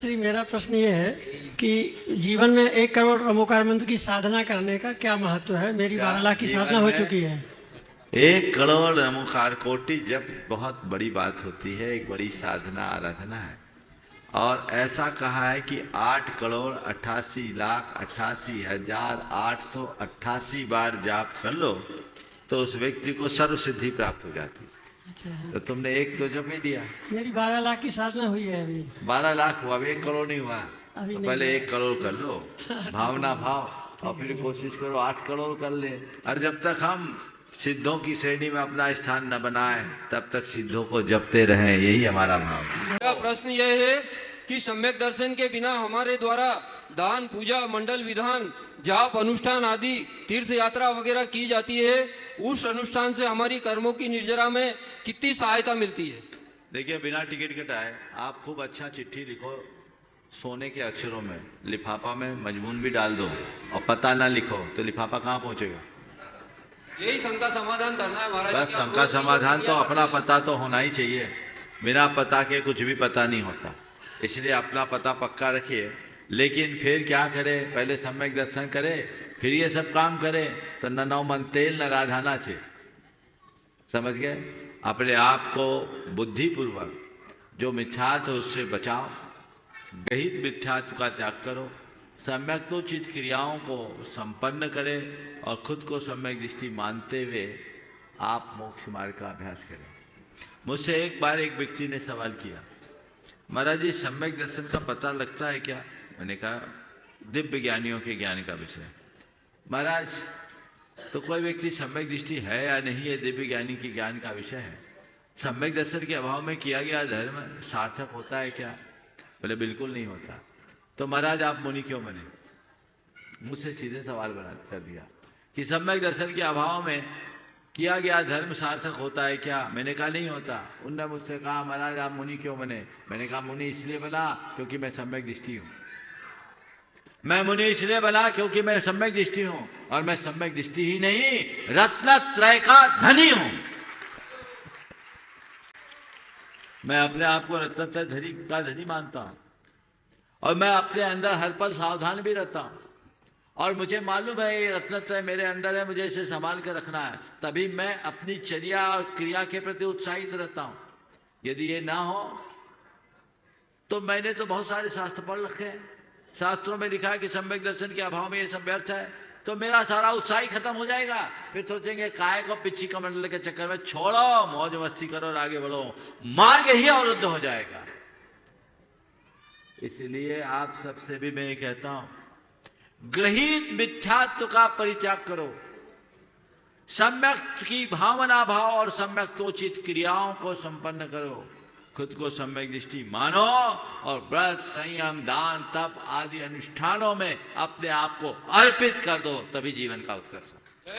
श्री मेरा प्रश्न ये है कि जीवन में 1 करोड़ ओमकार मंत्र की साधना करने का क्या महत्व है। मेरी 12 लाख की साधना हो चुकी है। 1 करोड़ ओमकार कोटि जब बहुत बड़ी बात होती है, एक बड़ी साधना आराधना है। और ऐसा कहा है कि 8,88,88,888 बार जाप कर लो तो उस व्यक्ति को सर्व सिद्धि प्राप्त हो जाती है। अच्छा, तो तुमने एक तो जप ही दिया। मेरी 12 लाख की साधना हुई है अभी। 12 लाख हुआ, अभी 1 करोड़ नहीं हुआ। अभी तो नहीं पहले हुआ। 1 करोड़ कर लो, भावना भाव, और फिर कोशिश करो 8 करोड़ कर ले। और जब तक हम सिद्धों की श्रेणी में अपना स्थान न बनाए तब तक सिद्धों को जपते रहें, यही हमारा भाव है। मेरा प्रश्न यह है कि सम्यक दर्शन के बिना हमारे द्वारा दान, पूजा, मंडल विधान, जाप, अनुष्ठान आदि तीर्थ यात्रा वगैरह की जाती है। उस अनुष्ठान से हमारी कर्मों की निर्जरा में कितनी सहायता मिलती है? देखिए, बिना टिकट कटाए आप खूब अच्छा चिट्ठी लिखो, सोने के अक्षरों में, लिफाफा में मजमून भी डाल दो, और पता ना लिखो तो लिफाफा कहाँ पहुंचेगा? यही शंका समाधान करना है महाराज। बस शंका समाधान तो अपना पता तो होना ही चाहिए। बिना पता के कुछ भी पता नहीं होता, इसलिए अपना पता पक्का रखिए। लेकिन फिर क्या करे, पहले सम्यक दर्शन करे, फिर ये सब काम करे तो न नौ मन तेल न राधा नाचे। समझ गए? अपने आप को बुद्धिपूर्वक जो मिथ्यात्व उससे बचाओ, गहित मिथ्यात्व का त्याग करो, सम्यक तो चित क्रियाओं को संपन्न करें और खुद को सम्यक दृष्टि मानते हुए आप मोक्ष मार्ग का अभ्यास करें। मुझसे एक बार एक व्यक्ति ने सवाल किया, महाराज जी सम्यक दर्शन का पता लगता है क्या? मैंने कहा दिव्य ज्ञानियों के ज्ञान का विषय। महाराज, तो कोई व्यक्ति सम्यक दृष्टि है या नहीं है दिव्य ज्ञानी के ज्ञान का विषय है। सम्यक दर्शन के अभाव में किया गया धर्म सार्थक होता है क्या? बोले बिल्कुल नहीं होता। तो महाराज आप मुनि क्यों बने? मुझसे सीधे सवाल बना कर दिया कि सम्यक दर्शन के अभाव में किया गया धर्म सार्थक होता है क्या? मैंने कहा नहीं होता। उनने मुझसे कहा महाराज आप मुनि क्यों बने? मैंने कहा मुनि इसलिए बना क्योंकि मैं सम्यक दृष्टि हूं। मैं मुनि इसलिए बना क्योंकि मैं सम्यक दृष्टि हूं, और मैं सम्यक दृष्टि ही नहीं रत्नत्रय का धनी हूं। मैं अपने आप को रत्नत्रय धनी का धनी मानता हूं, और मैं अपने अंदर हर पल सावधान भी रहता हूं, और मुझे मालूम है ये रत्नत्रय मेरे अंदर है, मुझे इसे संभाल कर रखना है। तभी मैं अपनी चर्या और क्रिया के प्रति उत्साहित रहता हूं। यदि ये ना हो तो मैंने तो बहुत सारे शास्त्र पढ़ रखे हैं, शास्त्रों में लिखा है कि सम्यक दर्शन के अभाव में ये सब व्यर्थ है, तो मेरा सारा उत्साह ही खत्म हो जाएगा। फिर सोचेंगे काय को पिछी कमंडल के चक्कर में, छोड़ो, मौज मस्ती करो और आगे बढ़ो, मार्ग ही अवरुद्ध हो जाएगा। इसलिए आप सबसे भी मैं ये कहता हूं, गृहीत मिथ्यात्व का परित्याग करो, सम्यक की भावना भाव और सम्यक तोचित क्रियाओं को संपन्न करो, खुद को सम्यक दृष्टि मानो, और व्रत, संयम, दान, तप आदि अनुष्ठानों में अपने आप को अर्पित कर दो, तभी जीवन का उत्कर्ष।